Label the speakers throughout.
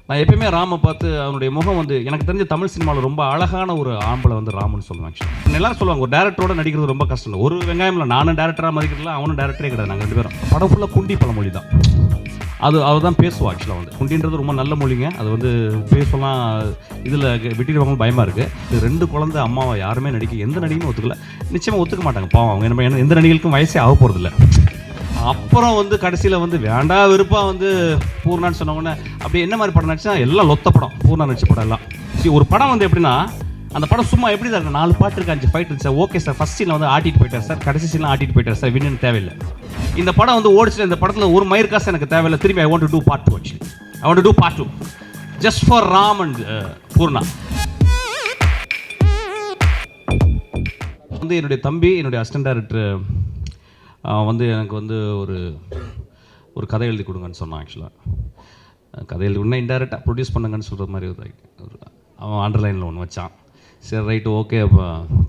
Speaker 1: நான் எப்பயுமே ராமை பார்த்து அவனுடைய முகம் வந்து எனக்கு தெரிஞ்ச தமிழ் சினிமாவில் ரொம்ப அழகான ஒரு ஆம்பளை வந்து ராமன் சொல்லுவேன். ஆக்சுவலி எல்லாரும் சொல்லுவாங்க ஒரு டேரக்டரோட நடிக்கிறது ரொம்ப கஷ்டம். ஒரு வெங்காயமில் நானும் டேரக்டராக மதிக்கிறதுல அவனும் டேரக்டரே கிடையாது. நாங்கள் 2 பேரும் படம் ஃபுல்லாக குண்டி பழமொழி தான். அவர் தான் பேசுவோம். ஆக்சுவலாக வந்து குண்டின்றது ரொம்ப நல்ல மொழிங்க. அது வந்து பேசலாம் இதில் விட்டிடுவாங்க பயமாக இருக்குது. இது 2 குழந்தை அம்மாவை யாருமே எந்த நடிகையும் ஒத்துக்கல. நிச்சயமாக ஒத்துக்க மாட்டாங்க பாவம். அவங்க என்ன எந்த நடிகளுக்கும் வயசே ஆக போகிறதில்ல. அப்புறம் வந்து கடைசியில் வந்து வேண்டா விருப்பா வந்து பூர்ணான்னு சொன்னவொடனே அப்படி என்ன மாதிரி படம் நடிச்சா எல்லாம் லொத்த படம். பூர்ணா நடிச்ச படம் எல்லாம் ஒரு படம் வந்து எப்படின்னா அந்த படம் சும்மா எப்படி தான் இருக்கு. 4 பாட்டு இருக்கு, 5 ஃபைட் இருக்கு சார். ஓகே சார், ஃபர்ஸ்ட் சீனில் வந்து ஆட்டிட்டு போயிட்டார் சார், கடைசி சீனில் ஆட்டிட்டு போயிட்டார் சார், வின்னு தேவையில்லை. இந்த படம் வந்து ஓடிச்சு. இந்த படத்தில் ஒரு மயிர் காசு எனக்கு தேவையில்லை. திரும்பி I want to do part 2. Actually I want to do part 2 just for Ram and Poorna. வந்து என்னுடைய தம்பி, என்னுடைய அசிஸ்டன்ட் டைரக்டர் வந்து எனக்கு வந்து ஒரு கதை எழுதி கொடுங்கன்னு சொன்னான். ஆக்சுவலாக கதை எழுதி கொடுனா இன்டெரக்டாக ப்ரொடியூஸ் பண்ணுங்கன்னு சொல்கிற மாதிரி அவன் அண்டர்லைனில் ஒன்று வச்சான். சரி ரைட்டு ஓகே.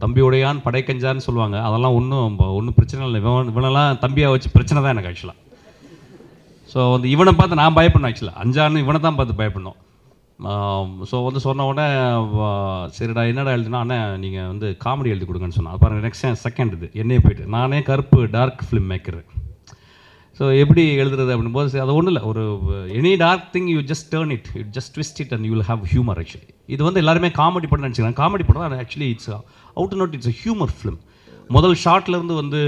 Speaker 1: தம்பியோடையான் படைக்கஞ்சான்னு சொல்லுவாங்க. அதெல்லாம் ஒன்றும் பிரச்சனை இல்லை. இவனெல்லாம் தம்பியாக வச்சு பிரச்சனை தான் எனக்கு ஆக்சுவலாக. ஸோ வந்து இவனை பார்த்து நான் பயப்படணும். ஆக்சுவலாக அஞ்சான்னு இவனை தான் பார்த்து பயப்படணும். ஸோ வந்து சொன்ன உடனே சரிடா என்னடா எழுதுனா அண்ணே நீங்கள் வந்து காமெடி எழுதி கொடுங்கன்னு சொன்னான். பாருங்கள் நெக்ஸ்ட் செகண்ட் இது என்னையே போயிட்டு நானே கருப்பு டார்க் ஃபிலிம் மேக்கர். ஸோ எப்படி எழுதுறது அப்படின்போது சரி அது ஒன்றும் இல்லை. ஒரு any dark thing you just turn it, you just twist it and you will have humour. Actually இது வந்து எல்லாருமே காமெடி படம் நினச்சிக்கிறாங்க. காமெடி படம் தான். Actually it's out and out it's a humour film. முதல் ஷார்ட்லேருந்து வந்து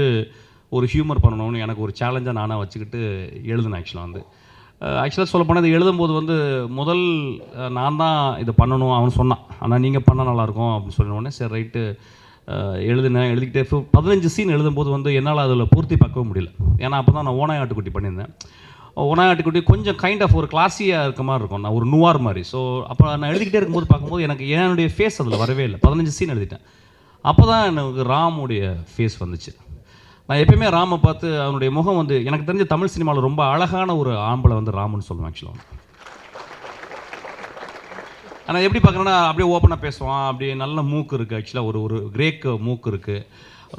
Speaker 1: ஒரு ஹியூமர் பண்ணணும்னு எனக்கு ஒரு சேலஞ்சாக நானாக வச்சுக்கிட்டு எழுதுனேன். ஆக்சுவலாக சொல்ல போனால் இது எழுதும்போது வந்து முதல் நான் தான் இதை பண்ணணும் அவன் சொன்னான். ஆனால் நீங்கள் பண்ணால் நல்லாயிருக்கும் அப்படின்னு சொன்னோடனே சரி ரைட்டு எழுதிக்கிட்டே 15 சீன் எழுதும்போது வந்து என்னால் அதில் பூர்த்தி பார்க்கவே முடியல. ஏன்னா அப்போ தான் நான் ஓனாய் ஆட்டுக்குட்டி பண்ணியிருந்தேன். ஓனாய் ஆட்டுக்குட்டி கொஞ்சம் கைண்ட் ஆஃப் ஒரு கிளாஸியாக இருக்க மாதிரி இருக்கும். நான் ஒரு நுவார் மாதிரி. ஸோ அப்போ நான் எழுதிக்கிட்டே இருக்கும்போது பார்க்கும்போது எனக்கு என்னுடைய ஃபேஸ் அதில் வரவே இல்லை. 15 சீன் எழுதிட்டேன். அப்போ தான் எனக்கு ராமுடைய ஃபேஸ் வந்துச்சு. நான் எப்பயுமே ராமை பார்த்து அவனுடைய முகம் வந்து எனக்கு தெரிஞ்ச தமிழ் சினிமாவில் ரொம்ப அழகான ஒரு ஆம்பளை வந்து ராமன் சொல்லுவேன். ஆக்சுவலாக ஆனால் எப்படி பார்க்குறேன்னா அப்படியே ஓப்பனாக பேசுவான். அப்படியே நல்ல மூக்கு இருக்குது. ஆக்சுவலாக ஒரு கிரேக் மூக்கு இருக்குது.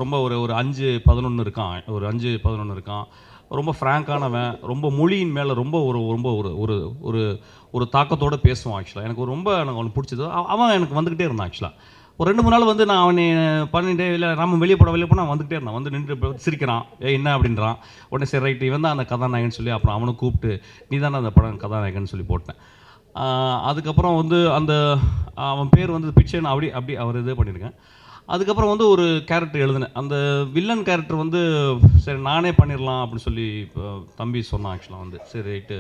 Speaker 1: ரொம்ப ஒரு 5-11 இருக்கான். ஒரு 5-11 இருக்கான். ரொம்ப ஃப்ராங்கானவன். ரொம்ப மொழியின் மேலே ரொம்ப ஒரு தாக்கத்தோடு பேசுவான். ஆக்சுவலாக எனக்கு அவனுக்கு பிடிச்சது. அவன் எனக்கு வந்துக்கிட்டே இருந்தான். ஆக்சுவலாக ஒரு 2-3 நாள் வந்து நான் அவனை பண்ணிட்டே இல்லை நம்ம வெளியே போனால் வந்துக்கிட்டே இருந்தான். வந்து நின்று சிரிக்கிறான். என்ன அப்படின்றான். உடனே சரி ரைட்டு இவன் தான் அந்த கதாநாயகன் சொல்லி அப்புறம் அவனை கூப்பிட்டு நீ தானே அந்த படம் கதாநாயகன் சொல்லி போட்டேன். அதுக்கப்புறம் வந்து அவன் பேர் வந்து பிச்சைன்னு அப்படி அவர் இது பண்ணியிருக்கேன். அதுக்கப்புறம் வந்து ஒரு கேரக்டர் எழுதினேன். அந்த வில்லன் கேரக்டர் வந்து சரி நானே பண்ணிடலாம் அப்படின்னு சொல்லி தம்பி சொன்னான். ஆக்சுவலாக வந்து சரி ரைட்டு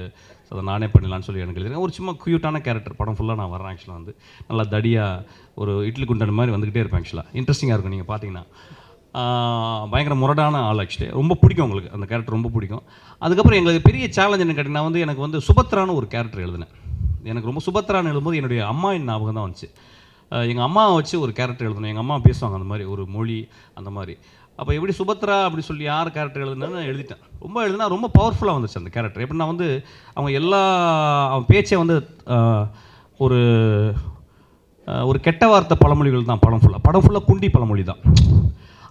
Speaker 1: அதை நானே பண்ணிடலான்னு சொல்லி எனக்கு எழுதிருக்கேன். ஒரு சும்மா க்யூட்டான கேரக்டர். படம் ஃபுல்லாக நான் வரேன். ஆக்சுவலாக வந்து நல்லா தடியாக ஒரு இட்லி குண்டன் மாதிரி வந்துக்கிட்டே இருப்பேன். ஆக்சுவலாக இன்ட்ரெஸ்டிங்காக இருக்கும். நீங்கள் பார்த்தீங்கன்னா பயங்கர முரடான ஆள். ஆக்சுவலி ரொம்ப பிடிக்கும் உங்களுக்கு அந்த கேரக்டர் ரொம்ப பிடிக்கும். அதுக்கப்புறம் எங்களுக்கு பெரிய சேலஞ்ச் என்ன கேட்டிங்கன்னா வந்து எனக்கு வந்து சுபத்ரான்னு ஒரு கேரக்டர் எழுதினேன். எனக்கு ரொம்ப சுபத்ரான்னு எழுதும்போது என்னுடைய அம்மாவின் ஞாபகம் தான் வந்துச்சு. எங்கள் அம்மாவை வச்சு ஒரு கேரக்டர் எழுதணும். எங்கள் அம்மா பேசுவாங்க அந்த மாதிரி ஒரு மொழி அந்த மாதிரி. அப்போ எப்படி சுபத்ரா அப்படி சொல்லி யார் கேரக்டர் எழுதுனான்னு எழுதிட்டேன். ரொம்ப பவர்ஃபுல்லாக வந்துச்சு அந்த கேரக்டர். எப்படின்னா வந்து அவங்க அவன் பேச்சை வந்து ஒரு கெட்ட வார்த்தை பழமொழிகள் தான். படம் ஃபுல்லாக குண்டி பழமொழி தான்.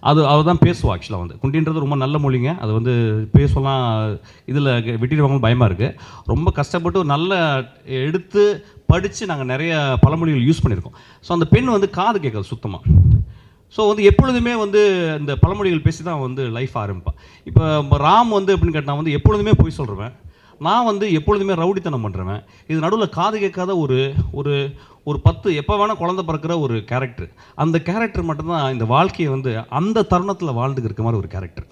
Speaker 1: அவர் தான் பேசுவோம். ஆக்சுவலாக வந்து குண்டின்றது ரொம்ப நல்ல மொழிங்க. அது வந்து பேசலாம் இதில் விட்டிடுவாங்க பயமாக இருக்குது. ரொம்ப கஷ்டப்பட்டு நல்ல எடுத்து படித்து நாங்கள் நிறைய பழமொழிகள் யூஸ் பண்ணியிருக்கோம். ஸோ அந்த பெண் வந்து காது கேட்காது சுத்தமாக. ஸோ வந்து எப்பொழுதுமே வந்து இந்த பழமொழிகள் பேசி தான் வந்து லைஃப் ஆரம்பிப்பான். இப்போ ராம் வந்து எப்படின்னு கேட்டால் வந்து எப்பொழுதுமே போய் சொல்கிறவன். நான் வந்து எப்பொழுதுமே ரவுடித்தனம் பண்ணுறவன். இது நடுவில் காது கேட்காத ஒரு 10 எப்போ வேணால் குழந்தை பிறக்கிற ஒரு கேரக்டர். அந்த கேரக்டர் மட்டும்தான் இந்த வாழ்க்கையை வந்து அந்த தருணத்தில் வாழ்ந்துக்கு இருக்க மாதிரி ஒரு கேரக்டர்.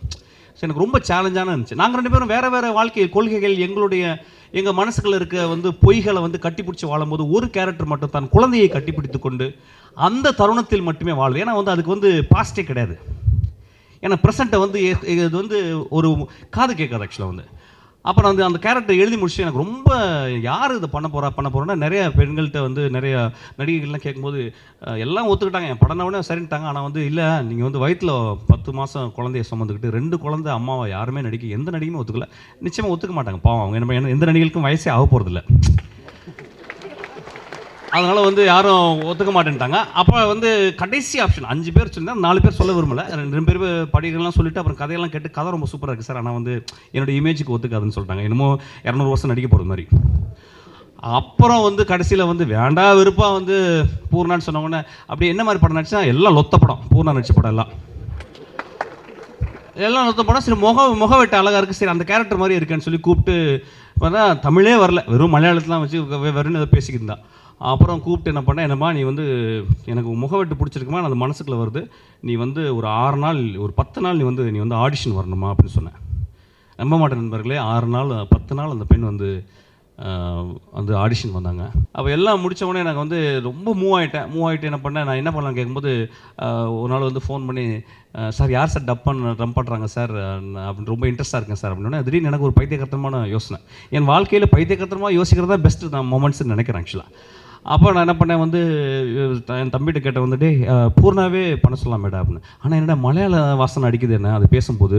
Speaker 1: ஸோ எனக்கு ரொம்ப சேலஞ்சான இருந்துச்சு. நாங்கள் 2 பேரும் வேறு வாழ்க்கை கொள்கைகள் எங்கள் மனசுக்குள்ள இருக்க வந்து பொய்களை வந்து கட்டிப்பிடிச்சி வாழும்போது ஒரு கேரக்டர் மட்டும் தான் குழந்தையை கட்டிப்பிடித்து கொண்டு அந்த தருணத்தில் மட்டுமே வாழுது. ஏன்னா வந்து அதுக்கு வந்து பாஸ்டே கிடையாது. ஏன்னா ப்ரெசண்ட்டை வந்து இது வந்து ஒரு காது கேட்காது. ஆக்சுவலாக வந்து அப்புறம் வந்து அந்த கேரக்டர் எழுதி முடிச்சு எனக்கு ரொம்ப யார் இதை பண்ண போகிறோன்னா நிறைய பெண்கள்கிட்ட வந்து நிறைய நடிகைகள்லாம் கேட்கும்போது எல்லாம் ஒத்துக்கிட்டாங்க. என் படம்னா சரின்ட்டாங்க. ஆனால் வந்து இல்லை நீங்கள் வந்து வயிற்றில் 10 மாதம் குழந்தைய சுமந்துக்கிட்டு 2 குழந்தை அம்மாவை யாருமே எந்த நடிகையுமே ஒத்துக்கல. நிச்சயமாக ஒத்துக்க மாட்டாங்க பாவம். அவங்க எந்த நடிகைகளுக்கும் வயசே ஆக போகிறதில்ல. அதனால் வந்து யாரும் ஒத்துக்க மாட்டேன்ட்டாங்க. அப்போ வந்து கடைசி ஆப்ஷன் 5 பேர் சொல்லியிருந்தேன். 4 பேர் சொல்ல விரும்பலை. 2 பேர் படிகள்லாம் சொல்லிவிட்டு அப்புறம் கதையெல்லாம் கேட்டு கதை ரொம்ப சூப்பராக இருக்குது சார், ஆனால் வந்து என்னோடய இமேஜுக்கு ஒத்துக்காதுன்னு சொல்லிட்டாங்க. என்னமோ 200 வருஷம் நடிக்க போகிற மாதிரி. அப்புறம் வந்து கடைசியில் வந்து வேண்டா விருப்பாக வந்து பூர்ணான்னு சொன்னவொடனே அப்படி என்ன மாதிரி படம் நடிச்சா எல்லாம் லொத்த படம், பூர்ணா நடிச்ச படம் எல்லாம் லொத்த படம். சரி முக வெட்ட அழகாக இருக்குது, சரி அந்த கேரக்டர் மாதிரி இருக்கேன்னு சொல்லி கூப்பிட்டு பார்த்தா தமிழே வரல, வெறும் மலையாளத்துலாம் வச்சு வெறும் ஏதோ பேசிக்கிட்டு இருந்தா. அப்புறம் கூப்பிட்டு என்ன பண்ணேன், என்னம்மா நீ வந்து எனக்கு முகவெட்டு பிடிச்சிருக்குமா, அது மனசுக்குள்ளே வருது, நீ வந்து ஒரு 6 நாள் ஒரு 10 நாள் நீ வந்து ஆடிஷன் வரணுமா அப்படின்னு சொன்னேன். நம்ப மாட்டேன் நண்பர்களே, 6 நாள் 10 நாள் அந்த பெண் வந்து ஆடிஷன் வந்தாங்க. அப்போ எல்லாம் முடித்த உடனே எனக்கு வந்து ரொம்ப மூவ் ஆகிட்டு என்ன பண்ணேன், நான் என்ன பண்ணலான்னு கேட்கும்போது ஒரு நாள் வந்து ஃபோன் பண்ணி, சார் யார் சார் ட்ரம் பண்ணுறாங்க சார் அப்படின்னு ரொம்ப இன்ட்ரெஸ்ட்டாக இருக்கேன் சார் அப்படின்னா, திடீர்னு எனக்கு ஒரு பைத்தியகரத்தனமான யோசனை. என் வாழ்க்கையில் பைத்தியகரத்தனமாக யோசிக்கிறது தான் பெஸ்ட்டு நான் மொமெண்ட்ஸ்ன்னு நினைக்கிறேன் ஆக்சுவலாக. அப்போ நான் என்ன பண்ணேன் வந்து என் தம்பிகிட்ட கேட்டேன் வந்து, டே பூர்ணாவே பண்ண சொல்லலாம் மேடம் அப்படின்னு. ஆனால் என்னடா மலையாள வாசனை அடிக்குது, என்ன அது பேசும்போது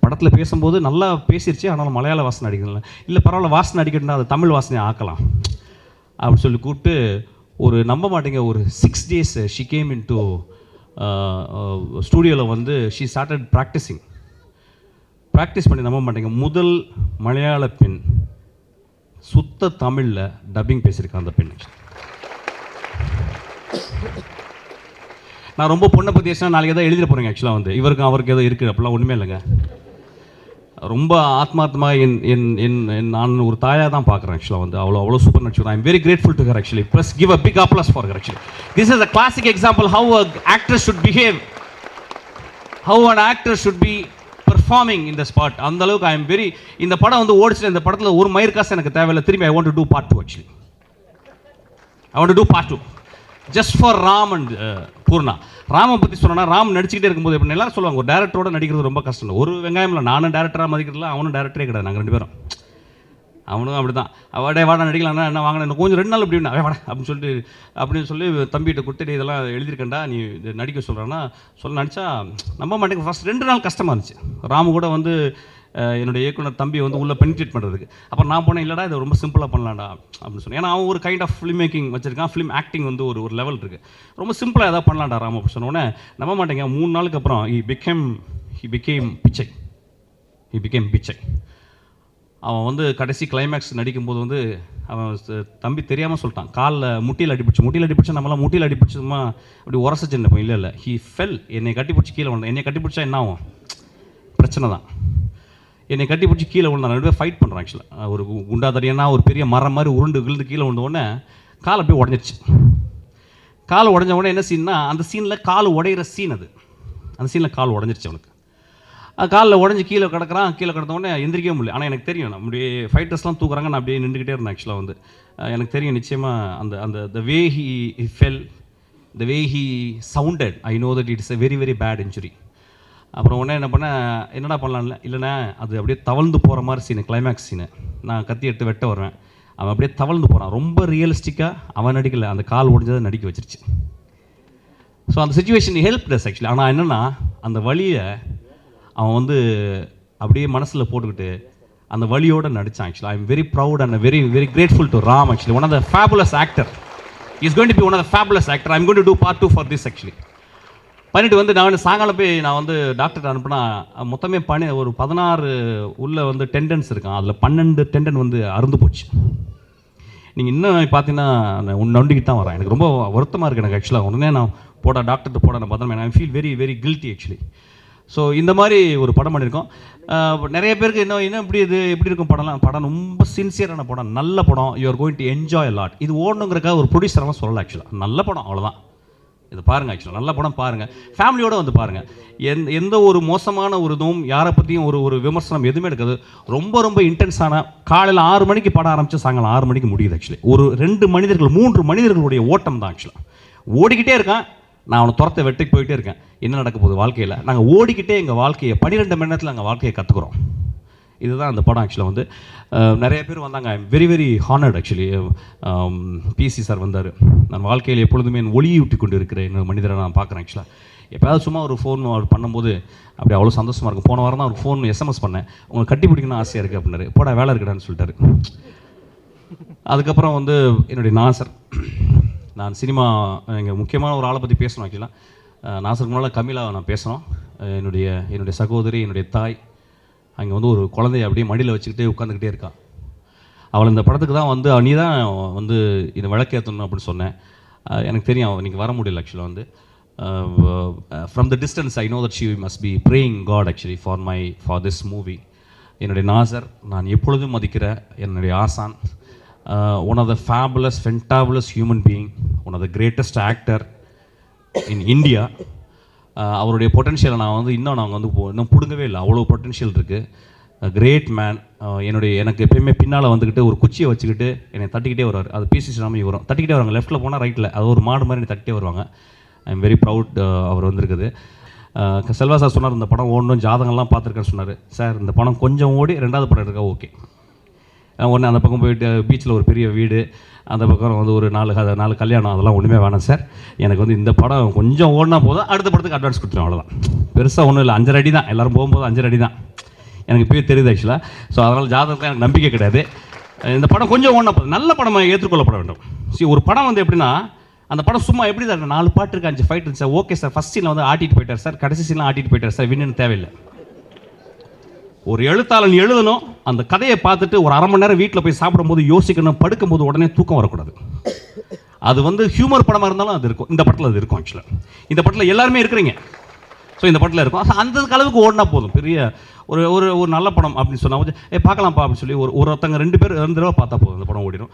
Speaker 1: படத்தில் பேசும்போது நல்லா பேசிருச்சு, ஆனாலும் மலையாள வாசனை அடிக்குதுல்ல, இல்லை பரவாயில்ல வாசனை அடிக்கணும்னா அது தமிழ் வாசனையை ஆக்கலாம் அப்படின்னு சொல்லி கூப்பிட்டு ஒரு நம்ப மாட்டேங்க ஒரு 6 days she came in to ஸ்டூடியோவில் வந்து ஷீ ஸ்டார்டட் ப்ராக்டிஸ் பண்ணி, நம்ப மாட்டேங்க, முதல் மலையாள பெண் சுத்த தமிழில் டப்பிங் பேசியிருக்கேன் அந்த பெண். நான் ரொம்ப பொண்ணை பற்றி பேசினா நாளைக்கு எதாவது எழுதிட போகிறேங்க ஆக்சுவலாக வந்து இவருக்கும் அவருக்கு ஏதோ இருக்குது அப்படிலாம் ஒன்றுமே இல்லைங்க. ரொம்ப ஆத்மார்த்தமாக நான் ஒரு தாயாக தான் பார்க்குறேன் ஆக்சுவலாக வந்து. அவ்வளோ சூப்பர் நடிச்சு. I am very grateful to her actually. Please give a big applause for her actually. This is a classic example how a actor should behave, how an actor should be performing in the spot. அந்த அளவுக்கு ஐ am very, இந்த படம் வந்து ஓடிச்சு, இந்த படத்தில் ஒரு மயிர் காசு எனக்கு தேவையில்லை, திரும்பி I want to do part 2 actually. I want to do part 2 just for Ram and Poorna. ராமை பற்றி சொன்னா, ராம் நடிச்சுக்கிட்டே இருக்கும்போது எப்படி எல்லாரும் சொல்லுவாங்க, ஒரு டேரக்டரோட நடிக்கிறது ரொம்ப கஷ்டம். ஒரு வெங்காயம்ல நானும் டேரக்டராக மதிக்கிறதுல, அவனும் டேரக்டரே கிடையாது, நாங்கள் 2 பேரும். அவனும் அப்படி தான், அவடே வாடா நடிக்கலாம், என்ன வாங்கினேன் கொஞ்சம் 2 நாள் இப்படி வாடா அப்படின்னு சொல்லி தம்பிகிட்ட கொடுத்துட்டு இதெல்லாம் எழுதியிருக்கேன்டா நீ நடிக்க சொல்கிறான்னா நடித்தா நம்ப மாட்டேங்க. ஃபஸ்ட் 2 நாள் கஷ்டமாக இருந்துச்சு. ராமு கூட வந்து என்னுடைய இயக்குனர் தம்பி வந்து உள்ளே பெனிட்ரேட் பண்ணுறதுக்கு. அப்புறம் நான் போனேன், இல்லைடா இதை ரொம்ப சிம்பிளாக பண்ணலாம்டா அப்படின்னு சொன்னேன். ஏன்னா அவன் ஒரு கைண்ட் ஆஃப் ஃபிலிம் மேக்கிங் வச்சிருக்கான், ஃபிலிம் ஆக்டிங் வந்து ஒரு லெவல் இருக்குது, ரொம்ப சிம்பிளாக எதாவது பண்ணலாம்டா ராம அப்படின்னு சொன்னோடனே நம்ப மாட்டேங்க 3 நாளுக்கு அப்புறம் ஹி பிகேம் பிச்சை. அவன் வந்து கடைசி கிளைமேக்ஸ் நடிக்கும்போது வந்து அவன் தம்பி தெரியாமல் சொல்லிட்டான், காலில் முட்டியில் அடிப்பிடிச்சா நம்மளாம் முட்டியில் அடிப்பிடிச்சதுமா அப்படி உரசச்சு நினைப்போம். இல்லை ஹி ஃபெல். என்னை கட்டிப்பிடிச்சி கீழே விழுந்தான். என்னை கட்டிப்பிடிச்சா என்ன ஆகும், பிரச்சனை தான். என்னை கட்டி பிடிச்சி கீழே விழுந்தான். 2 பேர் ஃபைட் பண்ணுறான் ஆக்சுவலாக. ஒரு குண்டா தடியனா ஒரு பெரிய மரம் மாதிரி விழுந்து கீழே விழுந்தோடனே கால் அப்படியே உடஞ்சிருச்சு. கால் உடஞ்ச உடனே என்ன சீன்னா, அந்த சீனில் கால் உடையிற சீன் அது. அந்த சீனில் கால் உடஞ்சிருச்சு அவனுக்கு. காலில் உடஞ்சி கீழே கிடந்த உடனே எந்திரிக்கவே முடியல. ஆனால் எனக்கு தெரியும், நம்முடைய ஃபைட்டர்ஸ்லாம் தூக்குறாங்க, நான் அப்படியே நின்றுக்கிட்டே இருந்தேன் ஆக்சுவலாக வந்து. எனக்கு தெரியும் நிச்சயமாக அந்த the way he fell, the way he sounded, I know that it's a very very bad injury. அப்புறம் உடனே என்ன பண்ணேன், என்னடா பண்ணலாம்ல, இல்லைண்ணே அது அப்படியே தவழ்ந்து போகிற மாதிரி சீனு, கிளைமேக்ஸ் சீனு. நான் கத்தி எடுத்து வெட்ட வருவேன், அவன் அப்படியே தவழ்ந்து போகிறான். ரொம்ப ரியலிஸ்டிக்காக அவன் நடிக்கலை, அந்த கால் உடஞ்சதை நடிக்க வச்சிருச்சு. ஸோ அந்த சுச்சுவேஷன் ஹெல்ப் டஸ் ஆக்சுவலி. ஆனால் என்னென்னா அந்த வலியை அவன் வந்து அப்படியே மனசில் போட்டுக்கிட்டு அந்த வலியோடு நடித்தான் actually. I am very proud and very very grateful to Ram actually. One of the fabulous actor. Is going to be one of the fabulous actor. I am going to do part 2 for this actually. பண்ணிட்டு வந்து நான் சாயங்காலம் போய் நான் வந்து டாக்டர்கிட்ட அனுப்புனா, மொத்தமே ஒரு 16 உள்ள வந்து டெண்டன்ஸ் இருக்கான், அதில் 12 டெண்டன் வந்து அறுந்து போச்சு. நீங்கள் இன்னும் பார்த்தீங்கன்னா நொண்டிக்கிட்டு தான் வரேன். எனக்கு ரொம்ப வருத்தமாக இருக்குது எனக்கு ஆக்சுவலாக. உடனே நான் டாக்டர்கிட்ட நான் பார்த்தேன், I feel very very guilty actually. So இந்த மாதிரி ஒரு படம் பண்ணியிருக்கோம். நிறைய பேருக்கு இன்னும் எப்படி இருக்கும் படம் ரொம்ப சின்சியரான படம், நல்ல படம், you are going to enjoy a lot. இது ஓடணுங்கிறக்காக ஒரு ப்ரொடியூசரெல்லாம் சொல்லலை ஆக்சுவலாக. நல்ல படம் அவ்வளோதான். இது பாருங்கள் ஆக்சுவலாக, நல்ல படம் பாருங்கள், ஃபேமிலியோடு வந்து பாருங்கள். எந்த ஒரு மோசமான ஒரு இதுவும் யாரை பற்றியும் ஒரு விமர்சனம் எதுவுமே எடுக்காது. ரொம்ப ரொம்ப இன்டென்ஸான, காலையில் 6 மணிக்கு படம் ஆரம்பித்து சாயங்காலம் 6 மணிக்கு முடியுது ஆக்சுவலி. ஒரு 3 மனிதர்களுடைய ஓட்டம் தான் ஆக்சுவலாக. ஓடிக்கிட்டே இருக்கான், நான் அவனை துரத்தை வெட்டிக்கு போயிட்டே இருக்கேன். என்ன நடக்க போகுது வாழ்க்கையில், நாங்கள் ஓடிக்கிட்டே எங்கள் வாழ்க்கையை 12 மணி நேரத்தில் எங்கள் வாழ்க்கையை கற்றுக்குறோம். இதுதான் அந்த படம் ஆக்சுவலாக வந்து. நிறைய பேர் வந்தாங்க. I am very very honoured actually. PC sir வந்தார். நான் வாழ்க்கையில் எப்பொழுதுமே ஒளியூட்டி கொண்டு இருக்கிற இன்னொரு மனிதரை நான் பார்க்குறேன் ஆக்சுவலாக. எப்போயாவது சும்மா ஒரு ஃபோன் அவர் பண்ணும்போது அப்படி அவ்வளோ சந்தோஷமாக இருக்கும். போன வாரம் தான் ஒரு ஃபோன் எஸ்எம்எஸ் பண்ணேன், உங்களுக்கு கட்டி பிடிக்கணும்னு ஆசையாக இருக்குது அப்படின்னாரு. போடா வேலை இருக்குடான்னு சொல்லிட்டாரு. அதுக்கப்புறம் வந்து என்னுடைய நாசர், நான் சினிமா எங்கள் முக்கியமான ஒரு ஆளை பற்றி பேசணும் ஆக்சுவலாக. நாசருக்கு முன்னால் கமிலாவை நான் பேசணும். என்னுடைய சகோதரி, என்னுடைய தாய் அங்கே வந்து ஒரு குழந்தைய அப்படியே மடியில் வச்சுக்கிட்டே உட்காந்துக்கிட்டே இருக்கான். அவளை இந்த படத்துக்கு தான் வந்து நீ தான் வந்து இந்த விளக்கேற்றணும் அப்படின்னு சொன்னேன். எனக்கு தெரியும் நீங்கள் வர முடியல ஆக்சுவலாக வந்து. From the distance I know that she must be praying god actually for this movie. என்னுடைய நாசர், நான் எப்பொழுதும் மதிக்கிற என்னுடைய ஆசான், one of the fabulous fantabulous human being, one of the greatest actor in India. அவருடைய பொட்டென்ஷியலை நான் வந்து நாங்கள் வந்து இன்னும் பிடுங்கவே இல்லை. அவ்வளோ பொட்டென்ஷியல் இருக்குது. Great man. எனக்கு எப்பயுமே பின்னால் வந்துக்கிட்டு ஒரு குச்சியை வச்சுக்கிட்டு என்னை தட்டிக்கிட்டே வருவார். அது பிசி ஸ்ரீராமி வரும், தட்டிக்கிட்டே வருவாங்க. லெஃப்ட்டில் போனால் ரைட்டில், அது ஒரு மாடு மாதிரி தட்டிகிட்டே வருவாங்க. ஐ எம் வெரி ப்ரவுட் அவர் வந்திருக்குது. செல்வா சார் சொன்னார் இந்த படம் ஓடணும், ஜாதகம்லாம் பார்த்துருக்கேன்னு சொன்னார். சார் இந்த படம் கொஞ்சம் ஓடி 2வது படம் இருக்கா ஓகே. ஒன்று அந்த பக்கம் போயிட்டு பீச்சில் ஒரு பெரிய வீடு, அந்த பக்கம் வந்து ஒரு 4 கல்யாணம், அதெல்லாம் ஒன்றுமே வேணாம் சார். எனக்கு வந்து இந்த படம் கொஞ்சம் ஓடினா போதும், அடுத்த படத்துக்கு அட்வான்ஸ் கொடுத்துருவேன், அவ்வளோதான். பெருசாக ஒன்றும் இல்லை, 5 அடி தான். எல்லோரும் போகும்போது 5 அடி தான் எனக்கு இப்போயே தெரியுது ஆக்சுவலாக. ஸோ அதனால் ஜாதகத்தில் எனக்கு நம்பிக்கை கிடையாது. இந்த படம் கொஞ்சம் ஓடினா போதும், நல்ல படமாக ஏற்றுக்கொள்ளப்பட வேண்டும். ஒரு படம் வந்து எப்படின்னா, அந்த படம் சும்மா எப்படி தான் 4 பாட்டு இருக்குது, 5 ஃபைட் இருக்குது சார், ஓகே சார். ஃபஸ்ட் சீனில் வந்து ஆட்டிட்டு போயிட்டார் சார், கடைசி சீனில் ஆட்டிட்டு போயிட்டார் சார், வின்னு தேவையில்லை. ஒரு எழுத்தாளன் எழுதணும், அந்த கதையை பார்த்துட்டு ஒரு 1/2 மணி நேரம் வீட்டில் போய் சாப்பிடும்போது யோசிக்கணும், படுக்கும்போது உடனே தூக்கம் வரக்கூடாது. அது வந்து ஹியூமர் படமாக இருந்தாலும் அது இருக்கும். இந்த படத்தில் அது இருக்கும் ஆக்சுவலாக. இந்த படத்தில் எல்லாருமே இருக்கிறீங்க. ஸோ இந்த படத்தில் இருக்கும். அந்த அளவுக்கு ஓடினா போதும். பெரிய ஒரு நல்ல படம் அப்படின்னு சொன்னால் பார்க்கலாம்ப்பா அப்படின்னு சொல்லி ஒருத்தங்க 2 பேர் 2 தடவை பார்த்தா போதும், இந்த படம் ஓடிடும்.